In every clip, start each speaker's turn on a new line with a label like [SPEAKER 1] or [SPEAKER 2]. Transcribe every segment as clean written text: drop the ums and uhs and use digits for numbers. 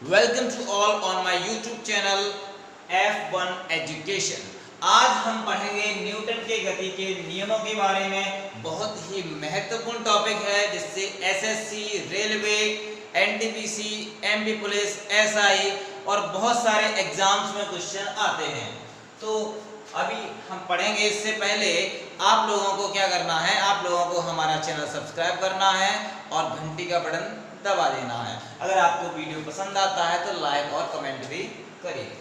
[SPEAKER 1] Welcome to all on my YouTube channel F1 education. आज हम पढ़ेंगे न्यूटन के गति के नियमों के बारे में। बहुत ही महत्वपूर्ण टॉपिक है जिससे SSC, railway, NTPC, MP police, SI और बहुत सारे एग्जाम्स में क्वेश्चन आते हैं। तो अभी हम पढ़ेंगे। इससे पहले आप लोगों को क्या करना है, आप लोगों को हमारा चैनल सब्सक्राइब करना है और घंटी का बटन दबा देना है। अगर आपको वीडियो पसंद आता है तो लाइक और कमेंट भी करिए।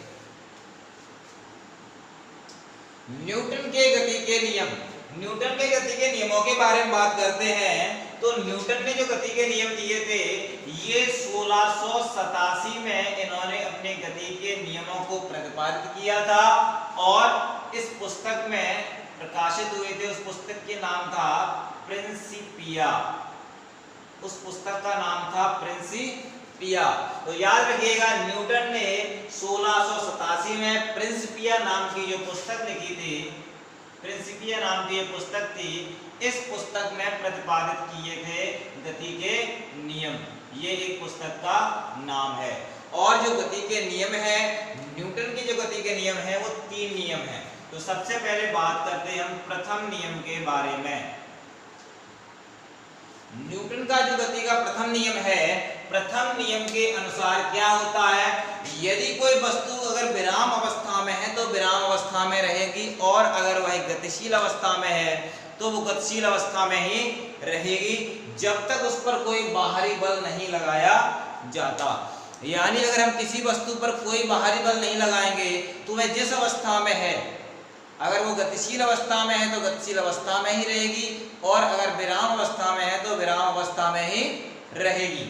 [SPEAKER 1] न्यूटन के गति के नियम, न्यूटन के गति के नियमों के बारे में बात करते हैं तो न्यूटन ने जो गति के नियम दिए थे ये 1687 में इन्होंने अपने गति के नियमों को प्रतिपादित किया था और इस पुस्तक में प्रकाशित हुए थे। उस पुस्तक के नाम था प्रिंसिपिया। उस पुस्तक का नाम था प्रिंसिपिया। तो याद रखिएगा, न्यूटन ने 1687 में प्रिंसिपिया नाम की जो पुस्तक लिखी थी, प्रिंसिपिया नाम की जो पुस्तक थी, इस पुस्तक में प्रतिपादित किए थे गति के नियम। ये एक पुस्तक का नाम है। और जो गति के नियम है, न्यूटन की जो गति के नियम है वो 3 नियम है। तो सबसे पहले बात करते हैं हम प्रथम नियम के बारे में। न्यूटन का जो गति का प्रथम नियम है, प्रथम नियम के अनुसार क्या होता है, यदि कोई वस्तु अगर विराम अवस्था में है तो विराम अवस्था में रहेगी और अगर वह गतिशील अवस्था में है तो वो गतिशील अवस्था में ही रहेगी जब तक उस पर कोई बाहरी बल नहीं लगाया जाता। यानी अगर हम किसी वस्तु पर कोई बाहरी बल नहीं लगाएंगे तो वह जिस अवस्था में है, अगर वो गतिशील अवस्था में है तो गतिशील अवस्था में ही रहेगी और अगर विराम अवस्था में है तो विराम अवस्था में ही रहेगी।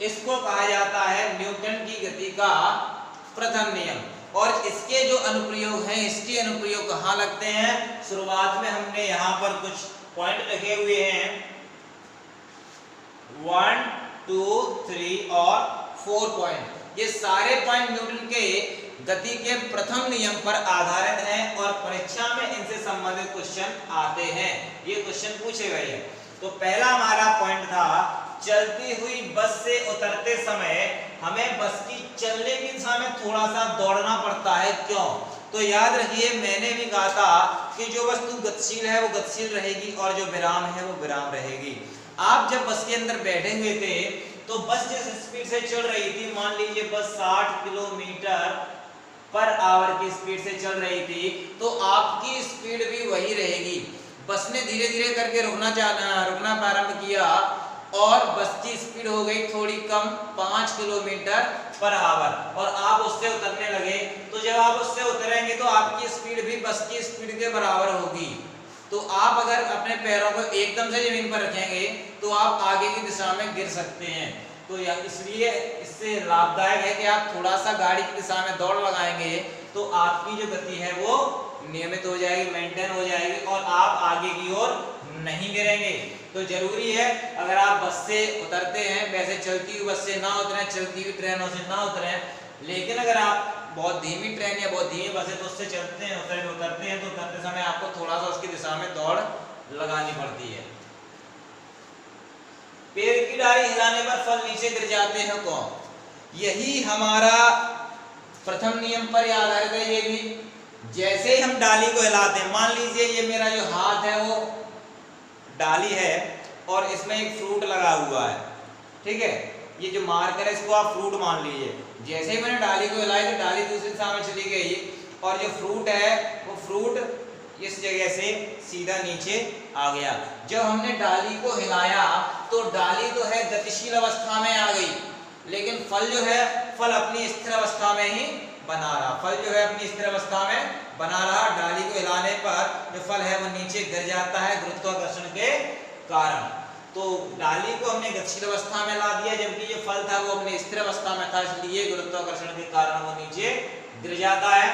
[SPEAKER 1] इसको कहा जाता है न्यूटन की गति का प्रथम नियम। और इसके जो अनुप्रयोग हैं, इसके अनुप्रयोग कहाँ लगते हैं, शुरुआत में हमने यहाँ पर कुछ पॉइंट लिखे हुए हैं, 1, 2, 3 और 4 पॉइंट। ये सारे पॉइंट न्यूटन के गति के प्रथम नियम पर आधारित हैं और परीक्षा में इनसे संबंधित क्वेश्चन आते हैं। ये क्वेश्चन पूछे गए हैं। तो पहला हमारा पॉइंट था, चलती हुई बस से उतरते समय हमें बस की चलने की दिशा में थोड़ा सा दौड़ना पड़ता है, क्यों? तो याद रखिए, मैंने भी कहा था कि जो वस्तु गतिशील है वो गतिशील रहेगी और जो विराम है वो विराम रहेगी। आप जब बस के अंदर बैठे हुए थे तो बस जिस स्पीड से चल रही थी, मान लीजिए बस 60 किलोमीटर पर आवर की स्पीड से चल रही थी, तो आपकी स्पीड भी वही रहेगी। बस ने धीरे धीरे करके रुकना प्रारंभ किया और बस की स्पीड हो गई थोड़ी कम, 5 किलोमीटर पर आवर, और आप उससे उतरने लगे। तो जब आप उससे उतरेंगे तो आपकी स्पीड भी बस की स्पीड के बराबर होगी। तो आप अगर अपने पैरों को एकदम से जमीन पर रखेंगे तो आप आगे की दिशा में गिर सकते हैं। तो इसलिए इससे लाभदायक है कि आप थोड़ा सा गाड़ी की दिशा में दौड़ लगाएंगे तो आपकी जो गति है वो नियमित हो जाएगी, मेंटेन हो जाएगी और आप आगे की ओर नहीं गिरेंगे। तो जरूरी है, अगर आप बस से उतरते हैं, वैसे चलती हुई बस से ना उतरें, चलती हुई ट्रेनों से ना उतरें, लेकिन अगर आप बहुत धीमी ट्रेन या बहुत धीमी बस है तो उससे चलते हैं, उतरते हैं तो उतरते समय आपको थोड़ा सा उसकी दिशा में दौड़ लगानी पड़ती है। पेड़ की डाली हिलाने पर फल नीचे गिर जाते हैं कौन? यही हमारा प्रथम नियम पर आधारित है। ये भी जैसे ही हम डाली को हिलाते हैं, मान लीजिए ये मेरा जो हाथ है वो डाली है और इसमें एक फ्रूट लगा हुआ है, ठीक है, ये जो मार्कर है इसको आप फ्रूट मान लीजिए। जैसे ही मैंने डाली को हिलाई तो डाली दूसरी दिशा में चली गई और जो फ्रूट है वो फ्रूट इस जगह से सीधा नीचे आ गया। जब हमने डाली को हिलाया तो डाली तो है गतिशील अवस्था में आ गई, लेकिन फल जो है, फल अपनी स्थिर अवस्था में ही बना रहा। फल जो है अपनी स्थिर अवस्था में बना रहा। डाली को हिलाने पर जो फल है वो नीचे गिर जाता है गुरुत्वाकर्षण के कारण। तो डाली को हमने गतिशील अवस्था में ला दिया जबकि जो फल था वो अपनी स्थिर अवस्था में था, इसलिए गुरुत्वाकर्षण के कारण वो नीचे गिर जाता है।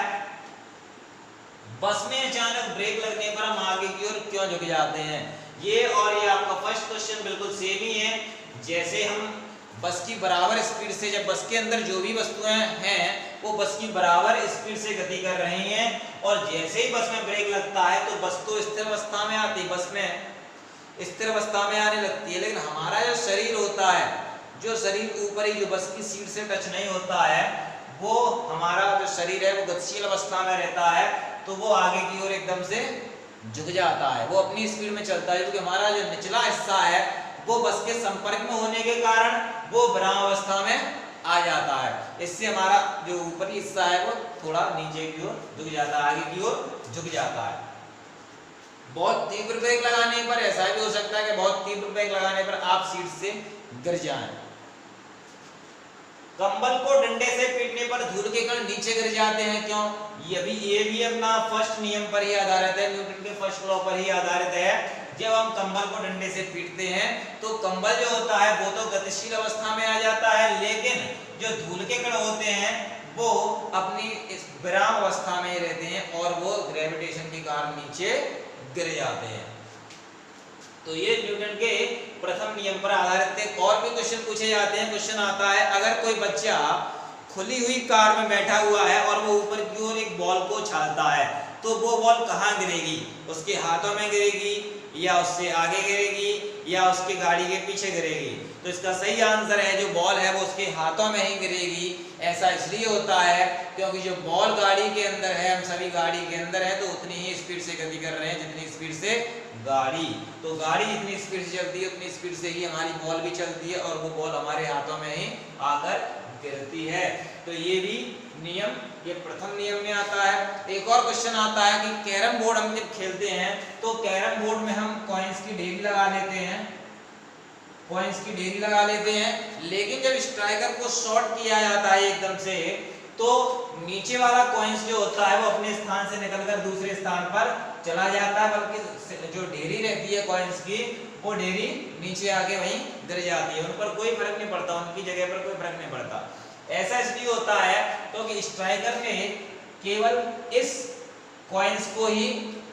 [SPEAKER 1] बस में अचानक ब्रेक लगने पर हम आगे की ओर क्यों झुक जाते हैं? ये और ये आपका फर्स्ट क्वेश्चन बिल्कुल सेम ही है। जैसे हम बस की बराबर स्पीड से, जब बस के अंदर जो भी वस्तुएं हैं वो बस की बराबर स्पीड से गति कर रही हैं और जैसे ही बस में ब्रेक लगता है तो बस तो स्थिर अवस्था में आती है, बस में स्थिर अवस्था में आने लगती है, लेकिन हमारा जो शरीर होता है जो शरीर ऊपर ही जो बस की सीट से टच नहीं होता है, वो हमारा जो शरीर है वो गतिशील अवस्था में रहता है, तो वो आगे की ओर एकदम से झुक जाता है, वो अपनी स्पीड में चलता है, क्योंकि हमारा जो निचला हिस्सा है वो बस के संपर्क में होने के कारण वो विराम अवस्था में आ जाता है। इससे हमारा जो ऊपरी हिस्सा है वो थोड़ा नीचे की ओर झुक जाता है, आगे की ओर झुक जाता है। बहुत तीव्र ब्रेक लगाने पर ऐसा भी हो सकता है कि बहुत तीव्र ब्रेक लगाने पर आप सीट से गिर जाएं। कंबल को डंडे से पीटने पर धूल के कण नीचे गिर जाते हैं, क्यों? ये भी अपना फर्स्ट नियम पर ही आधारित है, न्यूटन के फर्स्ट लॉ पर ही आधारित है। जब हम कंबल को डंडे से पीटते हैं तो कंबल जो होता है वो तो गतिशील अवस्था में आ जाता है, लेकिन जो धूल के कण होते हैं वो अपनी इस विराम अवस्था में ही रहते हैं और वो ग्रेविटेशन के कारण नीचे गिर जाते हैं। तो ये न्यूटन के प्रथम नियम पर आधारित थे। और भी क्वेश्चन पूछे जाते हैं। क्वेश्चन आता है, अगर कोई बच्चा खुली हुई कार में बैठा हुआ है और वो ऊपर की ओर एक बॉल को उछालता है, तो वो बॉल कहाँ गिरेगी? उसके हाथों में गिरेगी या उससे आगे गिरेगी या उसकी गाड़ी के पीछे गिरेगी? तो इसका सही आंसर है जो बॉल है वो उसके हाथों में ही गिरेगी। ऐसा इसलिए होता है क्योंकि जो बॉल गाड़ी के अंदर है, हम सभी गाड़ी के अंदर है, तो उतनी ही स्पीड से गति कर रहे हैं जितनी स्पीड से गाड़ी। तो गाड़ी जितनी स्पीड से चलती है उतनी स्पीड से ही हमारी बॉल भी चलती है और वो बॉल हमारे हाथों में ही आकर गिरती है। तो ये भी नियम ये प्रथम नियम में आता है। एक और क्वेश्चन आता है कि कैरम बोर्ड हम जब खेलते हैं तो कैरम बोर्ड में हम कॉइन्स की ढेरी लगा लेते हैं, कॉइन्स की ढेरी लगा लेते हैं, लेकिन जब स्ट्राइकर को शॉट किया जाता है एकदम से, तो नीचे वाला कॉइन्स जो होता है वो अपने स्थान से निकलकर दूसरे स्थान पर चला जाता है, बल्कि जो ढेरी रहती है कॉइन्स की वो ढेरी नीचे आके वहीं गिर जाती है, उन पर कोई फर्क नहीं पड़ता, उनकी जगह पर कोई फर्क नहीं पड़ता। ऐसा इसलिए होता है क्योंकि स्ट्राइकर ने केवल इस कॉइन्स को ही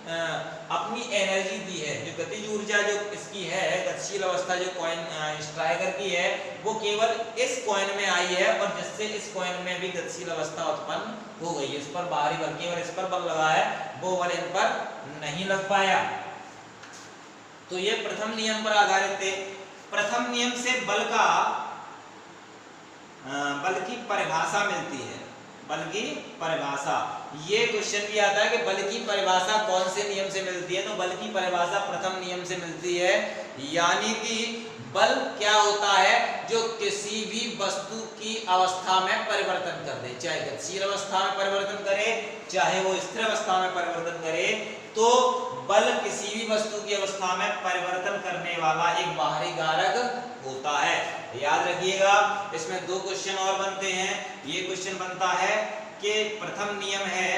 [SPEAKER 1] अपनी एनर्जी दी है। जो गतिज ऊर्जा जो इसकी है, गतिशील अवस्था जो कॉइन स्ट्राइकर की है, वो केवल इस कॉइन में आई है और जिससे इस कॉइन में भी गतिशील अवस्था उत्पन्न हो गई है। इस पर बाहरी बल, केवल इस पर बल लगा है, वो बल इन पर नहीं लग पाया। तो ये प्रथम नियम पर आधारित थे। प्रथम नियम से बल की परिभाषा मिलती है, बल की परिभाषा। ये क्वेश्चन भी आता है कि बल की परिभाषा कौन से नियम से मिलती है? तो बल की परिभाषा प्रथम नियम से मिलती है, यानी कि बल क्या होता है? जो किसी भी वस्तु की अवस्था में परिवर्तन कर दे, चाहे गतिशील अवस्था में परिवर्तन करे, चाहे वो स्थिर अवस्था में परिवर्तन करे, तो बल किसी भी वस्तु की अवस्था में परिवर्तन करने वाला एक बाहरी कारक होता है। याद रखिएगा, इसमें दो क्वेश्चन और बनते हैं। ये क्वेश्चन बनता है कि प्रथम नियम है,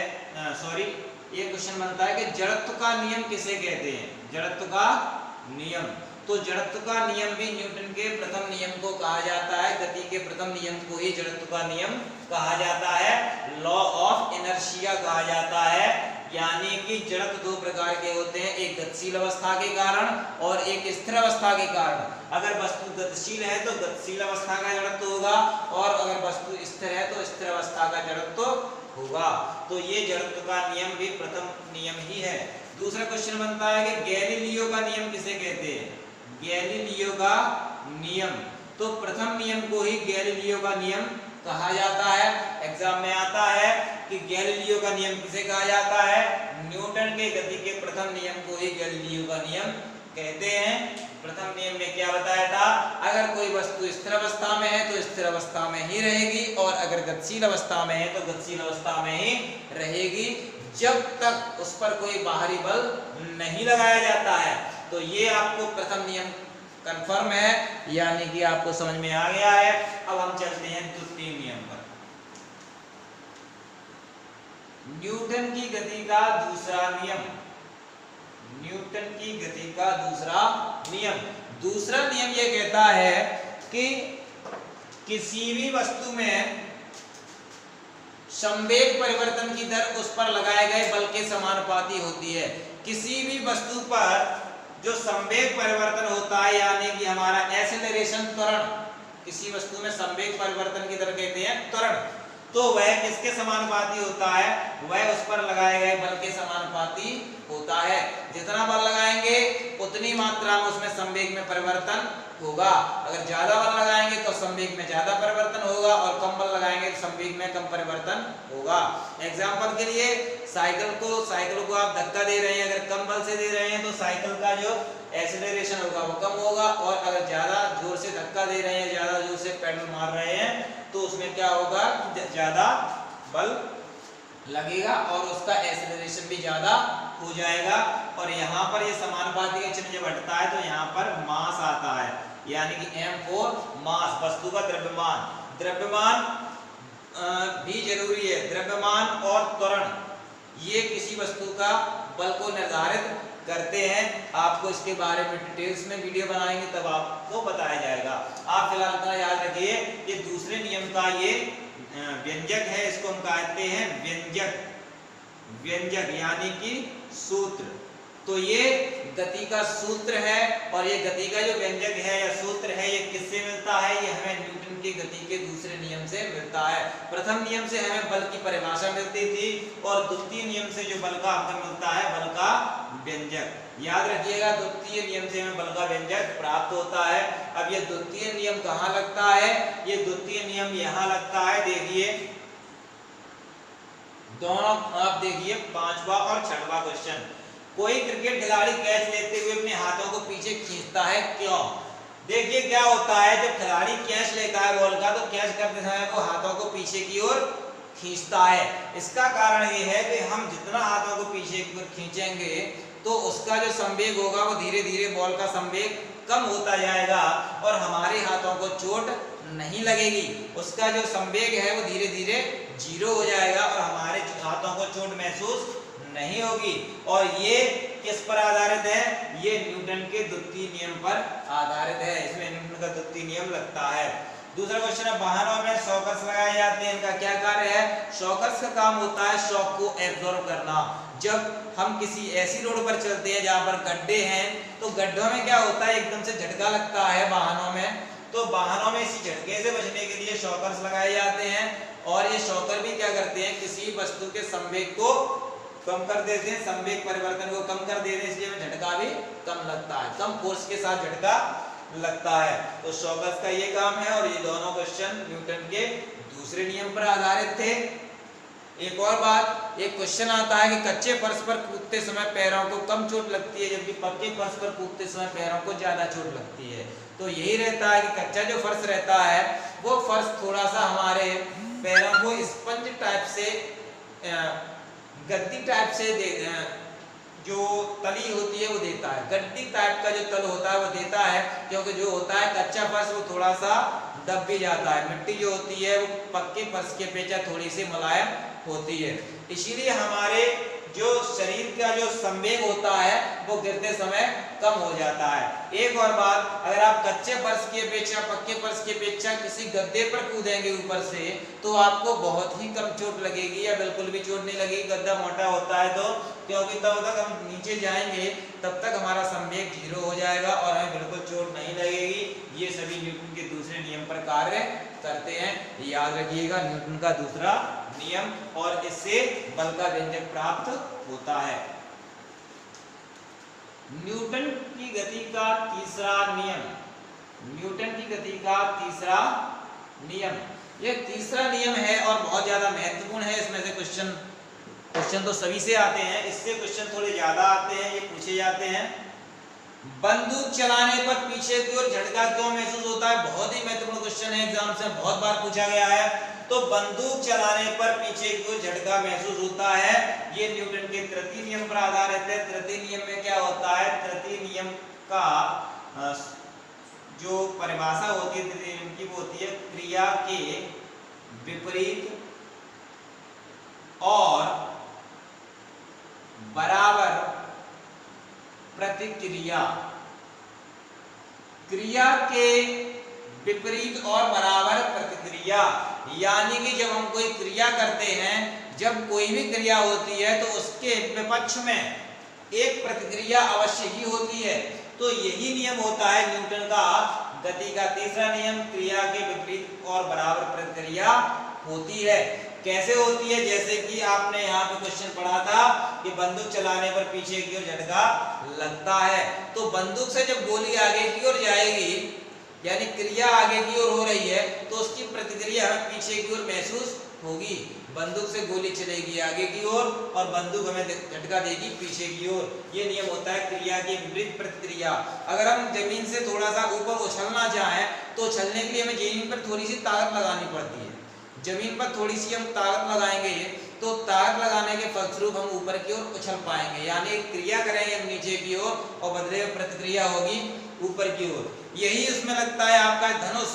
[SPEAKER 1] ये क्वेश्चन बनता है कि जड़त्व का नियम किसे कहते हैं? जड़त्व का नियम। तो जड़त्व का नियम भी न्यूटन के प्रथम नियम को कहा जाता है, गति के प्रथम नियम को ही जड़त्व का नियम कहा जाता है, लॉ ऑफ इनर्शिया कहा जाता है। यानी कि जड़त्व दो प्रकार के होते हैं, एक गतिशील अवस्था के कारण और एक स्थिर अवस्था के कारण। अगर वस्तु गतिशील है तो गतिशील अवस्था का जड़त्व होगा और अगर वस्तु स्थिर है तो स्थिर अवस्था का जड़त्व होगा। तो ये जड़त्व का नियम भी प्रथम नियम ही है। दूसरा क्वेश्चन बनता है कि गैलीलियो का नियम किसे कहते हैं? गैलीलियो का नियम। तो प्रथम नियम को ही गैलीलियो का नियम कहा जाता है। एग्जाम में आता है कि गैलीलियो का नियम किसे कहा जाता है? न्यूटन के गति के प्रथम नियम को ही गैलीलियो का नियम कहते हैं। प्रथम नियम में क्या बताया था? अगर कोई वस्तु स्थिर अवस्था में है तो स्थिर अवस्था में ही रहेगी और अगर गतिशील अवस्था में है तो गतिशील अवस्था में ही रहेगी, जब तक उस पर कोई बाहरी बल नहीं लगाया जाता है। तो ये आपको प्रथम नियम कंफर्म है, यानी कि आपको समझ में आ गया है। अब हम चलते हैं द्वितीय नियम पर। न्यूटन की गति का दूसरा नियम। न्यूटन की गति का दूसरा नियम। दूसरा नियम यह कहता है कि किसी भी वस्तु में संवेग परिवर्तन की दर उस पर लगाए गए बल के समानुपाती होती है। किसी भी वस्तु पर जो संवेग परिवर्तन होता है, यानी कि हमारा एक्सेलरेशन, त्वरण, किसी वस्तु में संवेग परिवर्तन की दर कहते हैं त्वरण, तो वह किसके समानुपाती होता है? वह उस पर लगाए गए बल के समानुपाती होता है। जितना बल लगाएंगे उतनी मात्रा में उसमें संवेग में परिवर्तन होगा। अगर ज्यादा बल लगाएंगे तो संवेग में ज्यादा परिवर्तन होगा और कम बल लगाएंगे तो संवेग में कम परिवर्तन होगा। एग्जांपल के लिए साइकिल को आप धक्का दे रहे हैं, अगर कम बल से दे रहे हैं तो साइकिल का जो एक्सीलरेशन होगा वो कम होगा, और अगर ज्यादा जोर से धक्का दे रहे हैं, ज्यादा जोर से पेडल मार रहे हैं तो उसमें क्या होगा, ज्यादा बल लगेगा और उसका एक्सीलरेशन भी ज्यादा हो जाएगा। और यहाँ पर ये समानुपाती का चिन्ह जब हटता है तो यहाँ पर मास आता है, यानी कि m4 मास, वस्तु का द्रव्यमान। द्रव्यमान भी जरूरी है। द्रव्यमान और त्वरण ये किसी वस्तु का बल को निर्धारित करते हैं। आपको इसके बारे में डिटेल्स में वीडियो बनाएंगे तब आपको बताया जाएगा। आप फिलहाल इतना याद रखिए, ये दूसरे नियम का ये व्यंजक है, इसको हम कहते हैं व्यंजक यानी कि सूत्र। तो ये गति का सूत्र है, और ये गति का जो व्यंजक है या सूत्र है ये किससे मिलता है, ये हमें न्यूटन की गति के दूसरे नियम से मिलता है। प्रथम नियम से हमें बल की परिभाषा मिलती थी, और द्वितीय नियम से जो बल का हमें मिलता है बल का व्यंजक। याद रखिएगा, द्वितीय नियम से हमें बल का व्यंजक प्राप्त होता है। अब ये द्वितीय नियम कहाँ लगता है, ये द्वितीय नियम यहाँ लगता है। देखिए दोनों, आप देखिए 5वां और 6वां क्वेश्चन। कोई क्रिकेट खिलाड़ी कैच लेते हुए अपने हाथों को पीछे खींचता है, क्यों? देखिए क्या होता है, जब खिलाड़ी कैच लेता है बॉल का तो कैच करते समय वो हाथों को पीछे की ओर खींचता है। इसका कारण ये है कि हम जितना हाथों को पीछे की ओर खींचेंगे तो उसका जो संवेग होगा वो धीरे धीरे बॉल का संवेग कम होता जाएगा और हमारे हाथों को चोट नहीं लगेगी। उसका जो संवेग है वो धीरे धीरे जीरो हो जाएगा और हमारे हाथों को चोट महसूस नहीं होगी। और ये किस पर आधारित है, ये न्यूटन के द्वितीय नियम पर आधारित है। इसमें न्यूटन का द्वितीय नियम लगता है। दूसरा क्वेश्चन है, वाहनों में शॉकर्स लगाए जाते हैं, इनका क्या कार्य है? शॉकर्स का काम होता है शॉक को एब्जॉर्ब करना। जब हम किसी ऐसी रोड पर चलते हैं जहां पर गड्ढे हैं तो गड्ढों में क्या होता है, एकदम से झटका लगता है वाहनों में, तो वाहनों में इसी झटके से बचने के लिए शॉकर्स लगाए जाते हैं। और ये शॉकर भी क्या करते हैं, किसी वस्तु के संवेग को कम कर देते हैं, संवेग परिवर्तन को कम कर देते हैं, इसलिए हमें झटका भी कम लगता है, कम फोर्स के साथ झटका लगता है। तो शॉकर्स का ये काम है। और ये दोनों क्वेश्चन न्यूटन के दूसरे नियम पर आधारित थे। एक और बात, एक क्वेश्चन आता है कि कच्चे फर्श पर कूदते समय पैरों को कम चोट लगती है जबकि पक्के फर्श पर कूदते समय पैरों को ज्यादा चोट लगती है। तो यही रहता है कि कच्चा जो फर्श रहता है वो फर्श थोड़ा सा हमारे पैरों को स्पंज टाइप से, गद्दी टाइप से जो तली होती है वो देता है। गद्दी टाइप का जो तल होता है वो देता है, क्योंकि जो होता है कच्चा फर्श वो थोड़ा सा दब भी जाता है। मिट्टी जो होती है वो पक्के फर्श के अपेक्षा थोड़ी सी मुलायम होती है, इसीलिए हमारे जो शरीर का जो संवेग होता है वो गिरते समय कम हो जाता है। एक और बात, अगर आप कच्चे फर्श की अपेक्षा, पक्के फर्श की अपेक्षा किसी गद्दे पर कूदेंगे ऊपर से तो आपको बहुत ही कम चोट लगेगी या बिल्कुल भी चोट नहीं लगेगी, गद्दा मोटा होता है तो, क्योंकि तब तक हम नीचे जाएंगे तब तक हमारा संवेग जीरो हो जाएगा और हमें बिल्कुल चोट नहीं लगेगी। ये सभी न्यूटन के दूसरे नियम पर कार्य करते हैं, याद रखिएगा न्यूटन का दूसरा नियम, और इससे बल का व्यंजक प्राप्त होता है। न्यूटन की गति का तीसरा नियम, न्यूटन की गति का तीसरा नियम, यह तीसरा नियम है और बहुत ज्यादा महत्वपूर्ण है। इसमें से क्वेश्चन तो सभी से आते हैं, इससे क्वेश्चन थोड़े ज्यादा आते हैं, ये पूछे जाते हैं। बंदूक चलाने पर पीछे की ओर झटका क्यों महसूस होता है? बहुत ही महत्वपूर्ण क्वेश्चन है, एग्जाम से बहुत बार पूछा गया है। तो बंदूक चलाने पर पीछे की ओर झटका महसूस होता है, ये न्यूटन के तृतीय नियम पर आधारित है। तृतीय नियम में क्या होता है, तृतीय नियम का जो परिभाषा होती है तृतीय नियम की, वो होती है क्रिया के विपरीत और बराबर प्रतिक्रिया। क्रिया के विपरीत और बराबर प्रतिक्रिया, यानी कि जब हम कोई क्रिया करते हैं, जब कोई भी क्रिया होती है तो उसके विपक्ष में एक प्रतिक्रिया अवश्य ही होती है। तो यही नियम होता है न्यूटन का गति का तीसरा नियम, क्रिया के विपरीत और बराबर प्रतिक्रिया होती है। कैसे होती है? जैसे कि आपने यहाँ पे क्वेश्चन पढ़ा था कि बंदूक चलाने पर पीछे की ओर झटका लगता है, तो बंदूक से जब गोली आगे की ओर जाएगी यानी क्रिया आगे की ओर हो रही है तो उसकी प्रतिक्रिया हमें पीछे की ओर महसूस होगी। बंदूक से गोली चलेगी आगे की ओर और बंदूक हमें झटका देगी पीछे की ओर। ये नियम होता है क्रिया की विपरीत प्रतिक्रिया। अगर हम जमीन से थोड़ा सा ऊपर उछलना चाहें तो उछलने के लिए हमें जमीन पर थोड़ी सी ताकत लगानी पड़ती है। जमीन पर थोड़ी सी हम ताकत लगाएंगे तो ताकत लगाने के फलस्वरूप हम ऊपर की ओर उछल पाएंगे, यानी क्रिया करेंगे हम नीचे की ओर और बदले में प्रतिक्रिया होगी ऊपर की ओर। यही इसमें लगता है आपका धनुष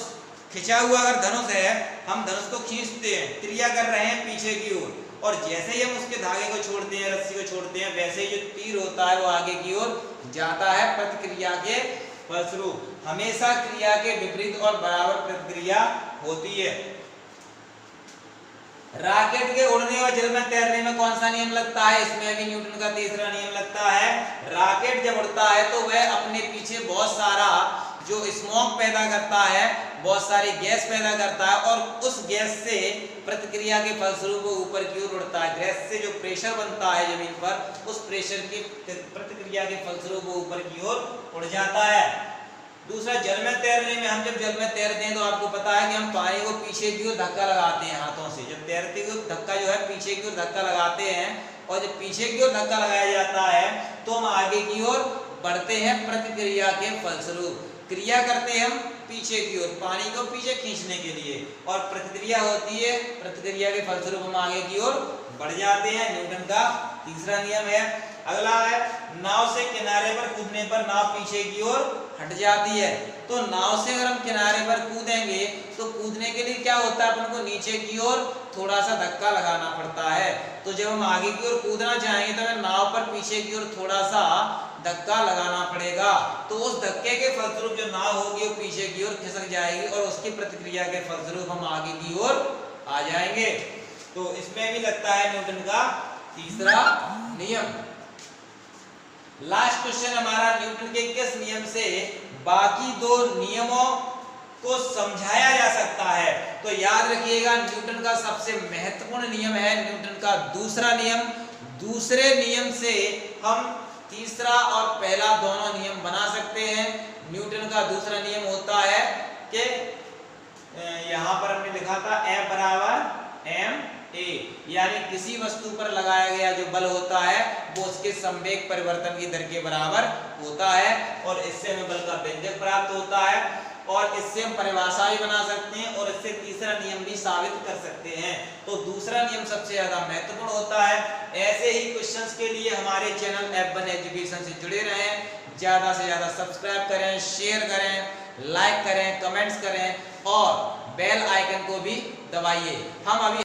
[SPEAKER 1] खिंचा हुआ। अगर धनुष है, हम धनुष को खींचते हैं, क्रिया कर रहे हैं पीछे की ओर, और जैसे ही हम उसके धागे को छोड़ते हैं, रस्सी को छोड़ते हैं, वैसे ही जो तीर होता है वो आगे की ओर जाता है प्रतिक्रिया के फलस्वरूप। हमेशा क्रिया के विपरीत और बराबर प्रतिक्रिया होती है। रॉकेट के उड़ने और जल में तैरने में कौन सा नियम लगता है? इसमें भी न्यूटन का तीसरा नियम लगता है। रॉकेट जब उड़ता है तो वह अपने पीछे बहुत सारा जो स्मोक पैदा करता है, बहुत सारी गैस पैदा करता है, और उस गैस से प्रतिक्रिया के फलस्वरूप वो ऊपर की ओर उड़ता है। गैस से जो प्रेशर बनता है जमीन पर, उस प्रेशर की प्रतिक्रिया के फलस्वरूप वो ऊपर की ओर उड़ जाता है। दूसरा, जल में तैरने में, हम जब जल में तैरते हैं तो आपको पता है कि हम पानी को पीछे की ओर धक्का लगाते हैं हाथों से। जब तैरते हुए धक्का जो है पीछे की ओर धक्का लगाते हैं, और जब पीछे की ओर धक्का लगाया जाता है तो हम आगे की ओर बढ़ते हैं प्रतिक्रिया के फलस्वरूप। क्रिया करते हैं हम पीछे की ओर पानी को पीछे खींचने के लिए, और प्रतिक्रिया होती है, प्रतिक्रिया के फलस्वरूप हम आगे की ओर बढ़ जाते हैं। न्यूटन का तीसरा नियम है। अगला है, नाव से किनारे पर कूदने पर नाव पीछे की ओर हट जाती है। तो नाव से अगर हम किनारे पर कूदेंगे तो कूदने के लिए क्या होता है, अपन को नीचे की ओर थोड़ा सा धक्का लगाना पड़ता है। तो जब हम आगे की ओर कूदना चाहेंगे तो हमें नाव पर पीछे की ओर थोड़ा सा धक्का लगाना पड़ेगा। तो उस धक्के के फलस्वरूप जो नाव होगी वो पीछे की ओर खिसक जाएगी, और उसकी प्रतिक्रिया के फलस्वरूप हम आगे की ओर आ जाएंगे। तो इसमें भी लगता है न्यूटन का तीसरा नियम। लास्ट क्वेश्चन हमारा, न्यूटन के किस नियम से बाकी दो नियमों को समझाया जा सकता है? तो याद रखिएगा, न्यूटन का सबसे महत्वपूर्ण नियम है न्यूटन का दूसरा नियम। दूसरे नियम से हम तीसरा और पहला दोनों नियम बना सकते हैं। न्यूटन का दूसरा नियम होता है कि यहां पर हमने लिखा था F बराबर ma, यानी किसी वस्तु पर लगाया गया जो बल होता है वो उसके संवेग परिवर्तन की दर के बराबर होता है, और इससे हमें बल का व्यंजक प्राप्त होता है, और इससे हम परिभाषा भी बना सकते हैं, और इससे तीसरा नियम भी साबित कर सकते हैं। तो दूसरा नियम सबसे ज्यादा महत्वपूर्ण होता है। ऐसे ही क्वेश्चंस के लिए हमारे चैनल F1 एजुकेशन से जुड़े रहें, ज्यादा से ज्यादा सब्सक्राइब करें, शेयर करें, लाइक करें, कमेंट्स करें, और बेल आइकन को भी दबाइए। हम अभी